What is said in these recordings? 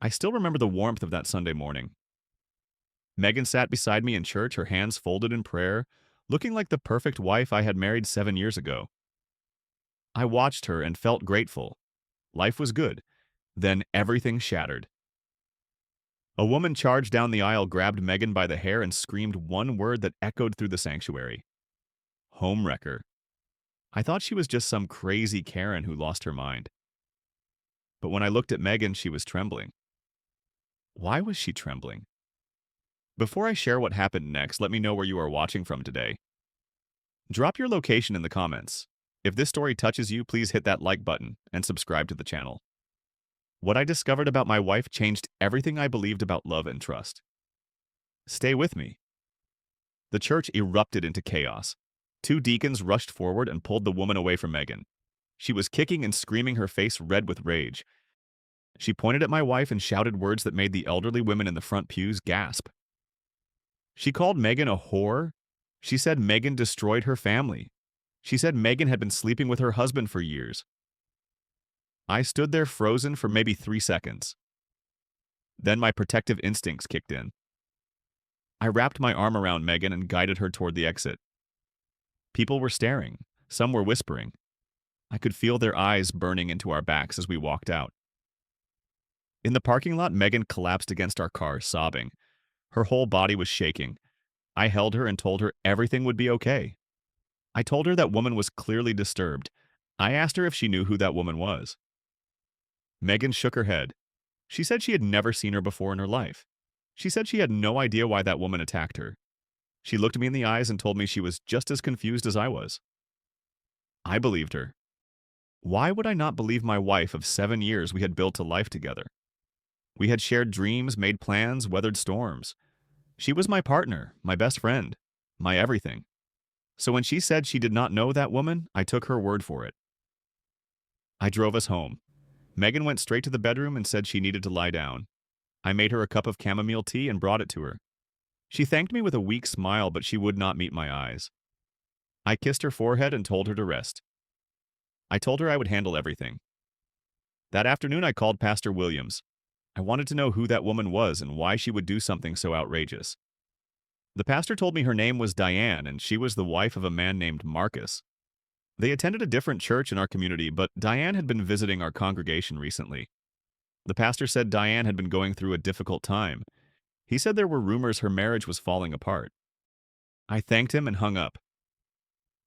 I still remember the warmth of that Sunday morning. Megan sat beside me in church, her hands folded in prayer, looking like the perfect wife I had married 7 years ago. I watched her and felt grateful. Life was good. Then everything shattered. A woman charged down the aisle, grabbed Megan by the hair, and screamed one word that echoed through the sanctuary. Homewrecker. I thought she was just some crazy Karen who lost her mind. But when I looked at Megan, she was trembling. Why was she trembling? Before I share what happened next, let me know where you are watching from today. Drop your location in the comments. If this story touches you, please hit that like button and subscribe to the channel. What I discovered about my wife changed everything I believed about love and trust. Stay with me. The church erupted into chaos. Two deacons rushed forward and pulled the woman away from Megan. She was kicking and screaming, her face red with rage. She pointed at my wife and shouted words that made the elderly women in the front pews gasp. She called Megan a whore. She said Megan destroyed her family. She said Megan had been sleeping with her husband for years. I stood there frozen for maybe 3 seconds. Then my protective instincts kicked in. I wrapped my arm around Megan and guided her toward the exit. People were staring. Some were whispering. I could feel their eyes burning into our backs as we walked out. In the parking lot, Megan collapsed against our car, sobbing. Her whole body was shaking. I held her and told her everything would be okay. I told her that woman was clearly disturbed. I asked her if she knew who that woman was. Megan shook her head. She said she had never seen her before in her life. She said she had no idea why that woman attacked her. She looked me in the eyes and told me she was just as confused as I was. I believed her. Why would I not believe my wife of 7 years we had built a life together? We had shared dreams, made plans, weathered storms. She was my partner, my best friend, my everything. So when she said she did not know that woman, I took her word for it. I drove us home. Megan went straight to the bedroom and said she needed to lie down. I made her a cup of chamomile tea and brought it to her. She thanked me with a weak smile, but she would not meet my eyes. I kissed her forehead and told her to rest. I told her I would handle everything. That afternoon, I called Pastor Williams. I wanted to know who that woman was and why she would do something so outrageous. The pastor told me her name was Diane, and she was the wife of a man named Marcus. They attended a different church in our community, but Diane had been visiting our congregation recently. The pastor said Diane had been going through a difficult time. He said there were rumors her marriage was falling apart. I thanked him and hung up.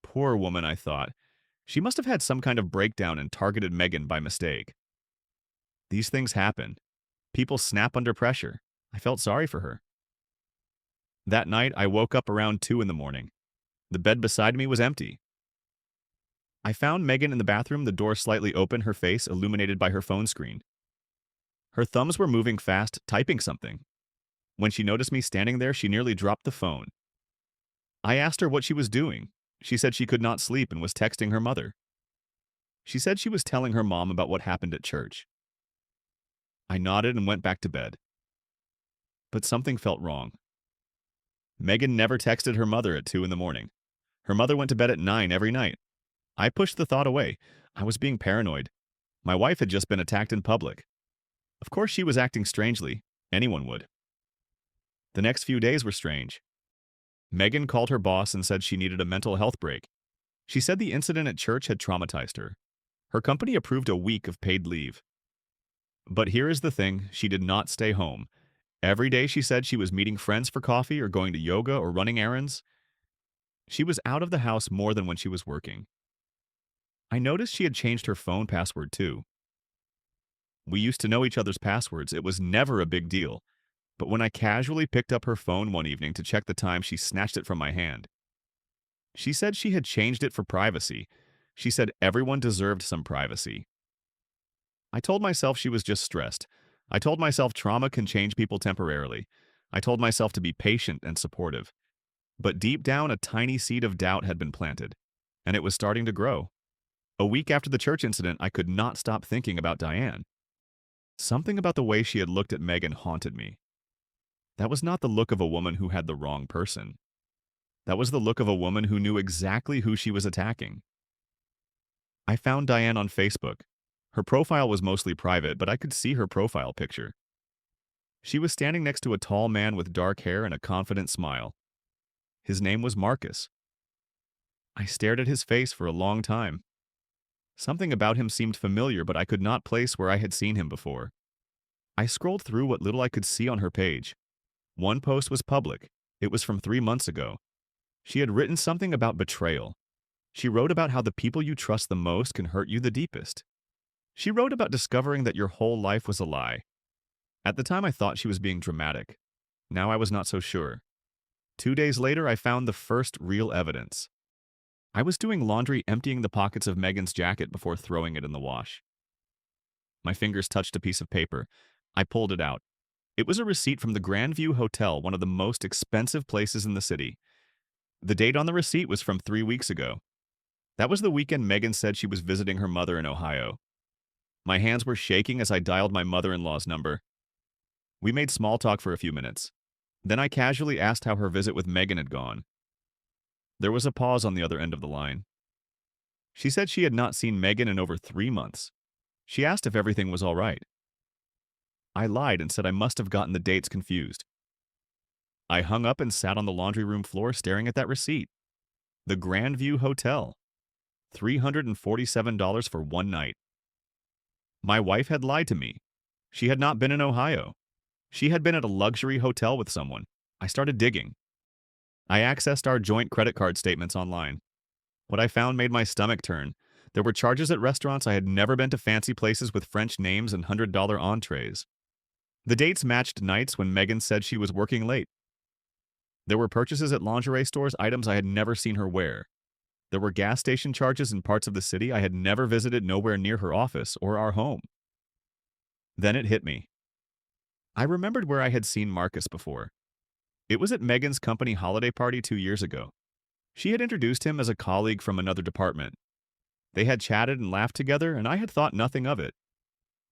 Poor woman, I thought. She must have had some kind of breakdown and targeted Megan by mistake. These things happen. People snap under pressure. I felt sorry for her. That night, I woke up around 2 in the morning. The bed beside me was empty. I found Megan in the bathroom, the door slightly open, her face illuminated by her phone screen. Her thumbs were moving fast, typing something. When she noticed me standing there, she nearly dropped the phone. I asked her what she was doing. She said she could not sleep and was texting her mother. She said she was telling her mom about what happened at church. I nodded and went back to bed. But something felt wrong. Megan never texted her mother at 2 in the morning. Her mother went to bed at 9 every night. I pushed the thought away. I was being paranoid. My wife had just been attacked in public. Of course she was acting strangely. Anyone would. The next few days were strange. Megan called her boss and said she needed a mental health break. She said the incident at church had traumatized her. Her company approved a week of paid leave. But here is the thing, she did not stay home. Every day she said she was meeting friends for coffee or going to yoga or running errands. She was out of the house more than when she was working. I noticed she had changed her phone password too. We used to know each other's passwords. It was never a big deal. But when I casually picked up her phone one evening to check the time, she snatched it from my hand. She said she had changed it for privacy. She said everyone deserved some privacy. I told myself she was just stressed. I told myself trauma can change people temporarily. I told myself to be patient and supportive. But deep down, a tiny seed of doubt had been planted, and it was starting to grow. A week after the church incident, I could not stop thinking about Diane. Something about the way she had looked at Megan haunted me. That was not the look of a woman who had the wrong person. That was the look of a woman who knew exactly who she was attacking. I found Diane on Facebook. Her profile was mostly private, but I could see her profile picture. She was standing next to a tall man with dark hair and a confident smile. His name was Marcus. I stared at his face for a long time. Something about him seemed familiar, but I could not place where I had seen him before. I scrolled through what little I could see on her page. One post was public. It was from 3 months ago. She had written something about betrayal. She wrote about how the people you trust the most can hurt you the deepest. She wrote about discovering that your whole life was a lie. At the time, I thought she was being dramatic. Now I was not so sure. 2 days later, I found the first real evidence. I was doing laundry, emptying the pockets of Megan's jacket before throwing it in the wash. My fingers touched a piece of paper. I pulled it out. It was a receipt from the Grandview Hotel, one of the most expensive places in the city. The date on the receipt was from 3 weeks ago. That was the weekend Megan said she was visiting her mother in Ohio. My hands were shaking as I dialed my mother-in-law's number. We made small talk for a few minutes. Then I casually asked how her visit with Megan had gone. There was a pause on the other end of the line. She said she had not seen Megan in over 3 months. She asked if everything was all right. I lied and said I must have gotten the dates confused. I hung up and sat on the laundry room floor staring at that receipt. The Grandview Hotel. $347 for one night. My wife had lied to me. She had not been in Ohio. She had been at a luxury hotel with someone. I started digging. I accessed our joint credit card statements online. What I found made my stomach turn. There were charges at restaurants. I had never been to fancy places with French names and $100 entrees. The dates matched nights when Megan said she was working late. There were purchases at lingerie stores, items I had never seen her wear. There were gas station charges in parts of the city I had never visited, nowhere near her office or our home. Then it hit me. I remembered where I had seen Marcus before. It was at Megan's company holiday party 2 years ago. She had introduced him as a colleague from another department. They had chatted and laughed together, and I had thought nothing of it.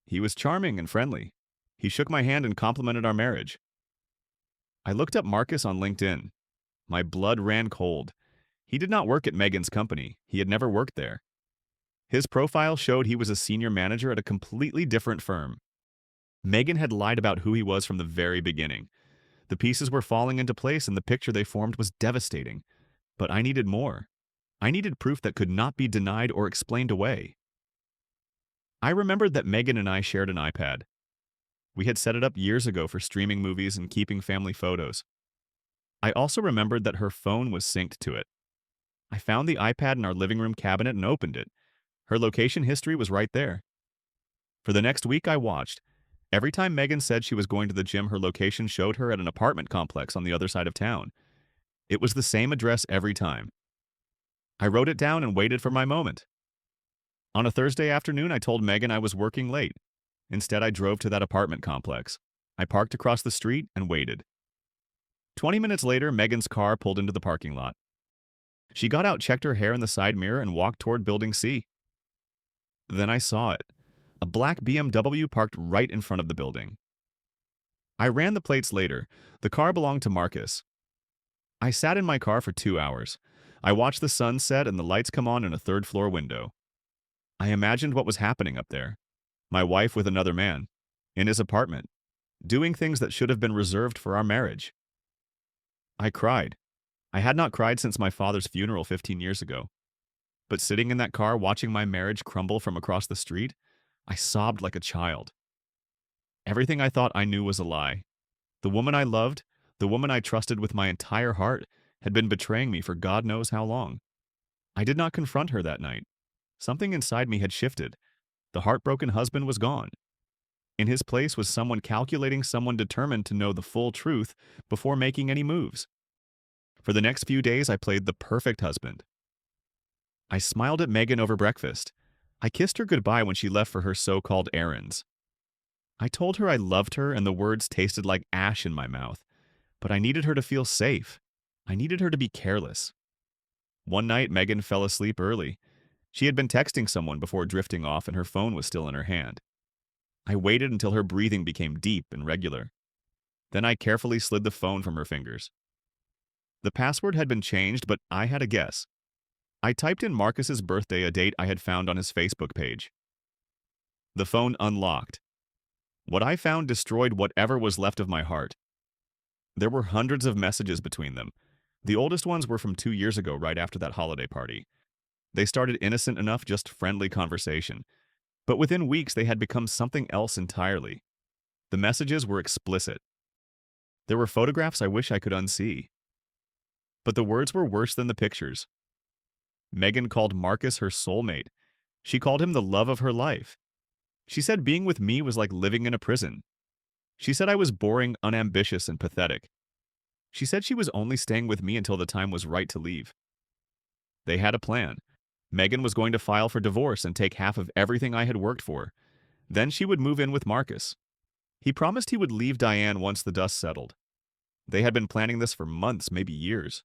He was charming and friendly. He shook my hand and complimented our marriage. I looked up Marcus on LinkedIn. My blood ran cold. He did not work at Megan's company. He had never worked there. His profile showed he was a senior manager at a completely different firm. Megan had lied about who he was from the very beginning. The pieces were falling into place, and the picture they formed was devastating. But I needed more. I needed proof that could not be denied or explained away. I remembered that Megan and I shared an iPad. We had set it up years ago for streaming movies and keeping family photos. I also remembered that her phone was synced to it. I found the iPad in our living room cabinet and opened it. Her location history was right there. For the next week, I watched. Every time Megan said she was going to the gym, her location showed her at an apartment complex on the other side of town. It was the same address every time. I wrote it down and waited for my moment. On a Thursday afternoon, I told Megan I was working late. Instead, I drove to that apartment complex. I parked across the street and waited. 20 minutes later, Megan's car pulled into the parking lot. She got out, checked her hair in the side mirror, and walked toward Building C. Then I saw it. A black BMW parked right in front of the building. I ran the plates later. The car belonged to Marcus. I sat in my car for 2 hours. I watched the sun set and the lights come on in a third-floor window. I imagined what was happening up there. My wife with another man, in his apartment, doing things that should have been reserved for our marriage. I cried. I had not cried since my father's funeral 15 years ago. But sitting in that car watching my marriage crumble from across the street, I sobbed like a child. Everything I thought I knew was a lie. The woman I loved, the woman I trusted with my entire heart, had been betraying me for God knows how long. I did not confront her that night. Something inside me had shifted. The heartbroken husband was gone. In his place was someone calculating, someone determined to know the full truth before making any moves. For the next few days, I played the perfect husband. I smiled at Megan over breakfast. I kissed her goodbye when she left for her so-called errands. I told her I loved her, and the words tasted like ash in my mouth. But I needed her to feel safe. I needed her to be careless. One night, Megan fell asleep early. She had been texting someone before drifting off, and her phone was still in her hand. I waited until her breathing became deep and regular. Then I carefully slid the phone from her fingers. The password had been changed, but I had a guess. I typed in Marcus's birthday, a date I had found on his Facebook page. The phone unlocked. What I found destroyed whatever was left of my heart. There were hundreds of messages between them. The oldest ones were from 2 years ago, right after that holiday party. They started innocent enough, just friendly conversation. But within weeks, they had become something else entirely. The messages were explicit. There were photographs I wish I could unsee. But the words were worse than the pictures. Megan called Marcus her soulmate. She called him the love of her life. She said being with me was like living in a prison. She said I was boring, unambitious, and pathetic. She said she was only staying with me until the time was right to leave. They had a plan. Megan was going to file for divorce and take half of everything I had worked for. Then she would move in with Marcus. He promised he would leave Diane once the dust settled. They had been planning this for months, maybe years.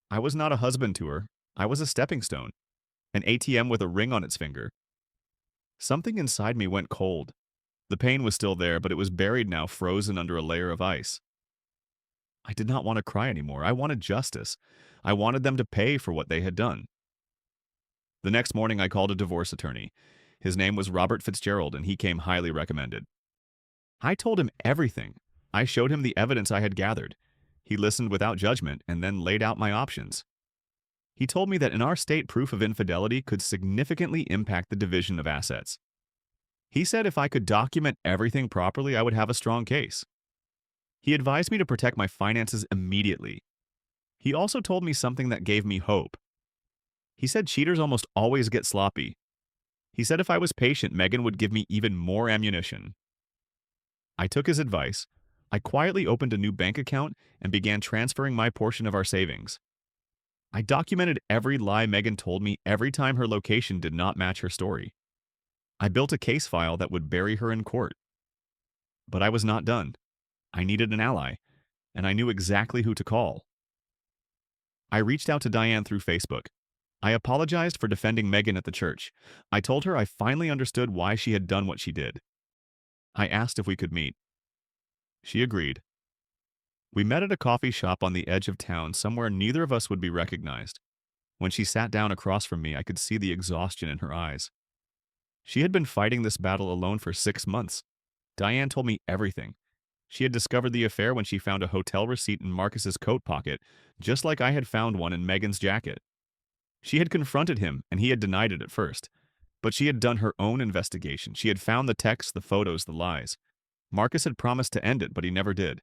I was not a husband to her. I was a stepping stone, an ATM with a ring on its finger. Something inside me went cold. The pain was still there, but it was buried now, frozen under a layer of ice. I did not want to cry anymore. I wanted justice. I wanted them to pay for what they had done. The next morning, I called a divorce attorney. His name was Robert Fitzgerald, and he came highly recommended. I told him everything. I showed him the evidence I had gathered. He listened without judgment and then laid out my options. He told me that in our state, proof of infidelity could significantly impact the division of assets. He said if I could document everything properly, I would have a strong case. He advised me to protect my finances immediately. He also told me something that gave me hope. He said cheaters almost always get sloppy. He said if I was patient, Megan would give me even more ammunition. I took his advice. I quietly opened a new bank account and began transferring my portion of our savings. I documented every lie Megan told me every time her location did not match her story. I built a case file that would bury her in court. But I was not done. I needed an ally, and I knew exactly who to call. I reached out to Diane through Facebook. I apologized for defending Megan at the church. I told her I finally understood why she had done what she did. I asked if we could meet. She agreed. We met at a coffee shop on the edge of town, somewhere neither of us would be recognized. When she sat down across from me, I could see the exhaustion in her eyes. She had been fighting this battle alone for 6 months. Diane told me everything. She had discovered the affair when she found a hotel receipt in Marcus's coat pocket, just like I had found one in Megan's jacket. She had confronted him, and he had denied it at first. But she had done her own investigation. She had found the texts, the photos, the lies. Marcus had promised to end it, but he never did.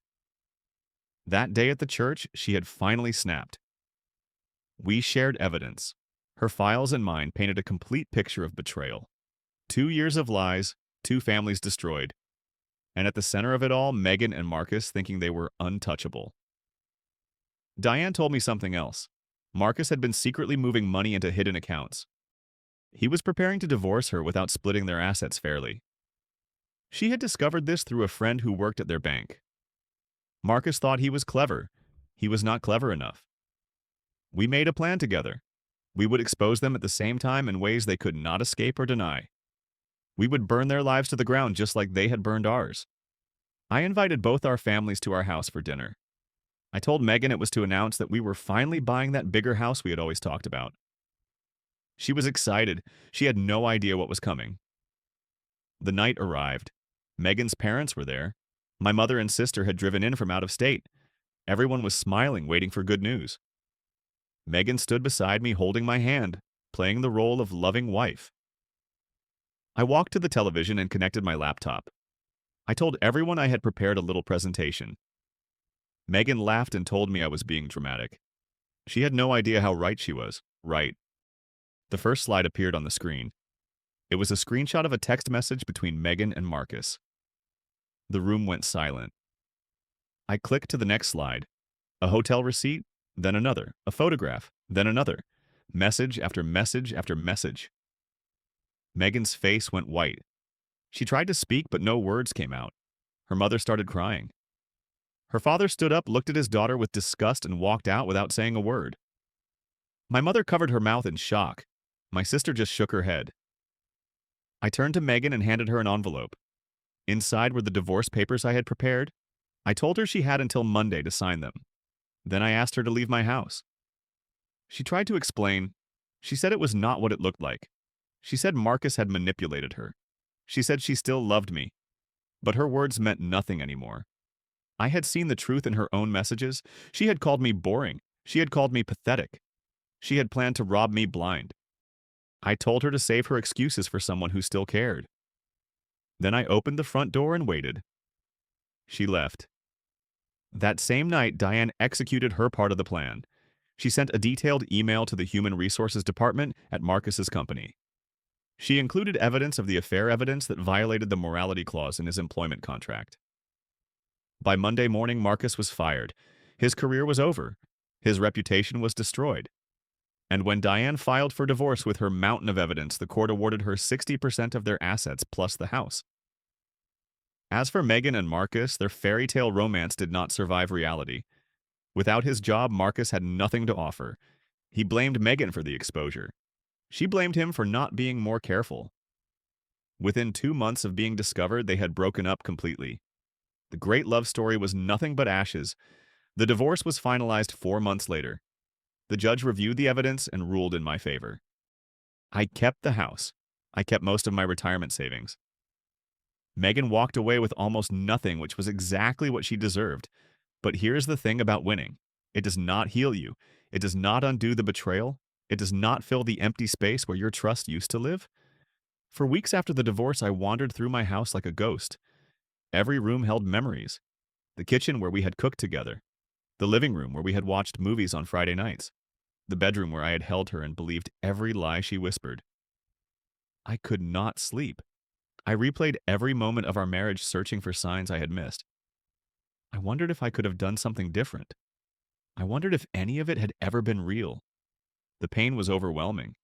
That day at the church, she had finally snapped. We shared evidence. Her files and mine painted a complete picture of betrayal. 2 years of lies, 2 families destroyed. And at the center of it all, Megan and Marcus thinking they were untouchable. Diane told me something else. Marcus had been secretly moving money into hidden accounts. He was preparing to divorce her without splitting their assets fairly. She had discovered this through a friend who worked at their bank. Marcus thought he was clever. He was not clever enough. We made a plan together. We would expose them at the same time in ways they could not escape or deny. We would burn their lives to the ground just like they had burned ours. I invited both our families to our house for dinner. I told Megan it was to announce that we were finally buying that bigger house we had always talked about. She was excited. She had no idea what was coming. The night arrived. Megan's parents were there. My mother and sister had driven in from out of state. Everyone was smiling, waiting for good news. Megan stood beside me, holding my hand, playing the role of loving wife. I walked to the television and connected my laptop. I told everyone I had prepared a little presentation. Megan laughed and told me I was being dramatic. She had no idea how right she was. Right. The first slide appeared on the screen. It was a screenshot of a text message between Megan and Marcus. The room went silent. I clicked to the next slide. A hotel receipt, then another. A photograph, then another. Message after message after message. Megan's face went white. She tried to speak, but no words came out. Her mother started crying. Her father stood up, looked at his daughter with disgust, and walked out without saying a word. My mother covered her mouth in shock. My sister just shook her head. I turned to Megan and handed her an envelope. Inside were the divorce papers I had prepared. I told her she had until Monday to sign them. Then I asked her to leave my house. She tried to explain. She said it was not what it looked like. She said Marcus had manipulated her. She said she still loved me. But her words meant nothing anymore. I had seen the truth in her own messages. She had called me boring. She had called me pathetic. She had planned to rob me blind. I told her to save her excuses for someone who still cared. Then I opened the front door and waited. She left. That same night, Diane executed her part of the plan. She sent a detailed email to the Human Resources Department at Marcus's company. She included evidence of the affair evidence that violated the morality clause in his employment contract. By Monday morning, Marcus was fired. His career was over. His reputation was destroyed. And when Diane filed for divorce with her mountain of evidence, the court awarded her 60% of their assets plus the house. As for Megan and Marcus, their fairy tale romance did not survive reality. Without his job, Marcus had nothing to offer. He blamed Megan for the exposure. She blamed him for not being more careful. Within 2 months of being discovered, they had broken up completely. The great love story was nothing but ashes. The divorce was finalized 4 months later. The judge reviewed the evidence and ruled in my favor. I kept the house. I kept most of my retirement savings. Megan walked away with almost nothing, which was exactly what she deserved. But here's the thing about winning. It does not heal you. It does not undo the betrayal. It does not fill the empty space where your trust used to live. For weeks after the divorce, I wandered through my house like a ghost. Every room held memories. The kitchen where we had cooked together. The living room where we had watched movies on Friday nights. The bedroom where I had held her and believed every lie she whispered. I could not sleep. I replayed every moment of our marriage, searching for signs I had missed. I wondered if I could have done something different. I wondered if any of it had ever been real. The pain was overwhelming.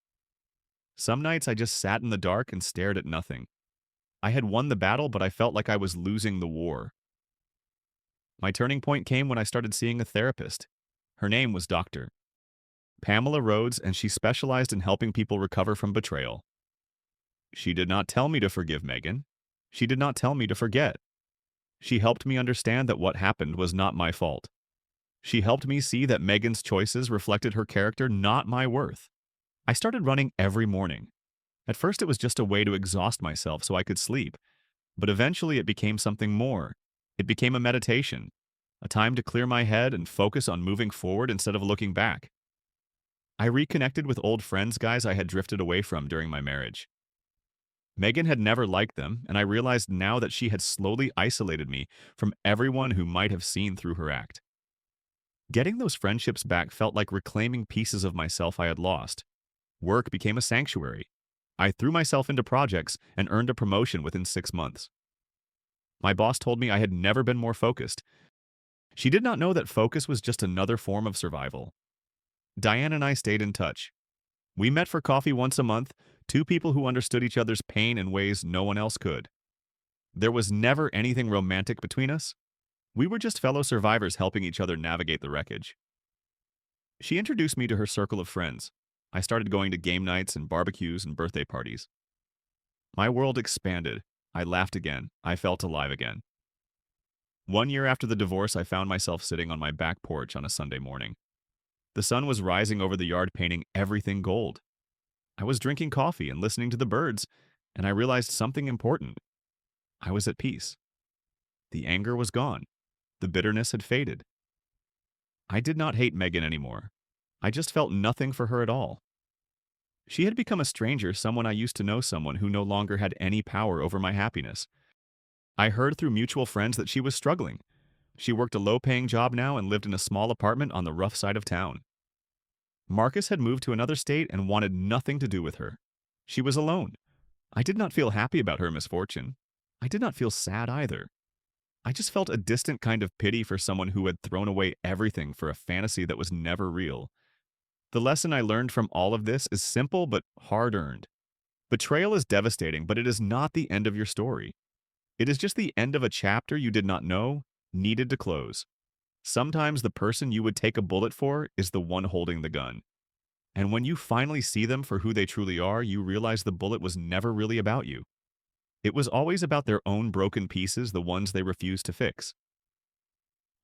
Some nights I just sat in the dark and stared at nothing. I had won the battle, but I felt like I was losing the war. My turning point came when I started seeing a therapist. Her name was Dr. Pamela Rhodes, and she specialized in helping people recover from betrayal. She did not tell me to forgive Megan. She did not tell me to forget. She helped me understand that what happened was not my fault. She helped me see that Megan's choices reflected her character, not my worth. I started running every morning. At first it was just a way to exhaust myself so I could sleep, but eventually it became something more. It became a meditation, a time to clear my head and focus on moving forward instead of looking back. I reconnected with old friends, guys I had drifted away from during my marriage. Megan had never liked them, and I realized now that she had slowly isolated me from everyone who might have seen through her act. Getting those friendships back felt like reclaiming pieces of myself I had lost. Work became a sanctuary. I threw myself into projects and earned a promotion within 6 months. My boss told me I had never been more focused. She did not know that focus was just another form of survival. Diane and I stayed in touch. We met for coffee once a month, two people who understood each other's pain in ways no one else could. There was never anything romantic between us. We were just fellow survivors helping each other navigate the wreckage. She introduced me to her circle of friends. I started going to game nights and barbecues and birthday parties. My world expanded. I laughed again. I felt alive again. 1 year after the divorce, I found myself sitting on my back porch on a Sunday morning. The sun was rising over the yard, painting everything gold. I was drinking coffee and listening to the birds, and I realized something important. I was at peace. The anger was gone. The bitterness had faded. I did not hate Megan anymore. I just felt nothing for her at all. She had become a stranger, someone I used to know, someone who no longer had any power over my happiness. I heard through mutual friends that she was struggling. She worked a low-paying job now and lived in a small apartment on the rough side of town. Marcus had moved to another state and wanted nothing to do with her. She was alone. I did not feel happy about her misfortune. I did not feel sad either. I just felt a distant kind of pity for someone who had thrown away everything for a fantasy that was never real. The lesson I learned from all of this is simple but hard-earned. Betrayal is devastating, but it is not the end of your story. It is just the end of a chapter you did not know needed to close. Sometimes the person you would take a bullet for is the one holding the gun. And when you finally see them for who they truly are, you realize the bullet was never really about you. It was always about their own broken pieces, the ones they refused to fix.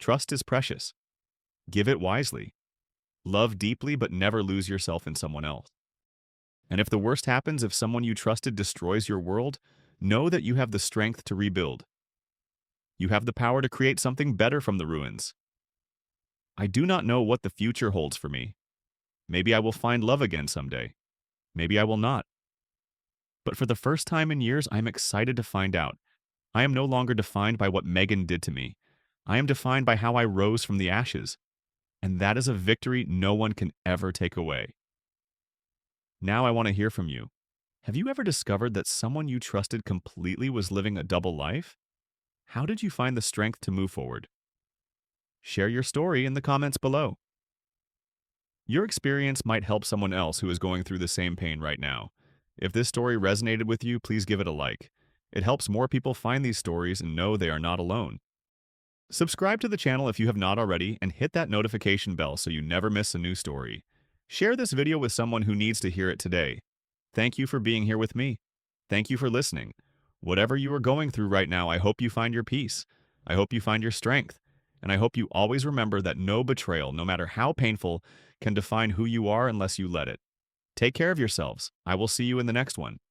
Trust is precious. Give it wisely. Love deeply, but never lose yourself in someone else. And if the worst happens, if someone you trusted destroys your world, know that you have the strength to rebuild. You have the power to create something better from the ruins. I do not know what the future holds for me. Maybe I will find love again someday. Maybe I will not. But for the first time in years, I'm excited to find out. I am no longer defined by what Megan did to me. I am defined by how I rose from the ashes. And that is a victory no one can ever take away. Now I want to hear from you. Have you ever discovered that someone you trusted completely was living a double life? How did you find the strength to move forward? Share your story in the comments below. Your experience might help someone else who is going through the same pain right now. If this story resonated with you, please give it a like. It helps more people find these stories and know they are not alone. Subscribe to the channel if you have not already and hit that notification bell so you never miss a new story. Share this video with someone who needs to hear it today. Thank you for being here with me. Thank you for listening. Whatever you are going through right now, I hope you find your peace. I hope you find your strength. And I hope you always remember that no betrayal, no matter how painful, can define who you are unless you let it. Take care of yourselves. I will see you in the next one.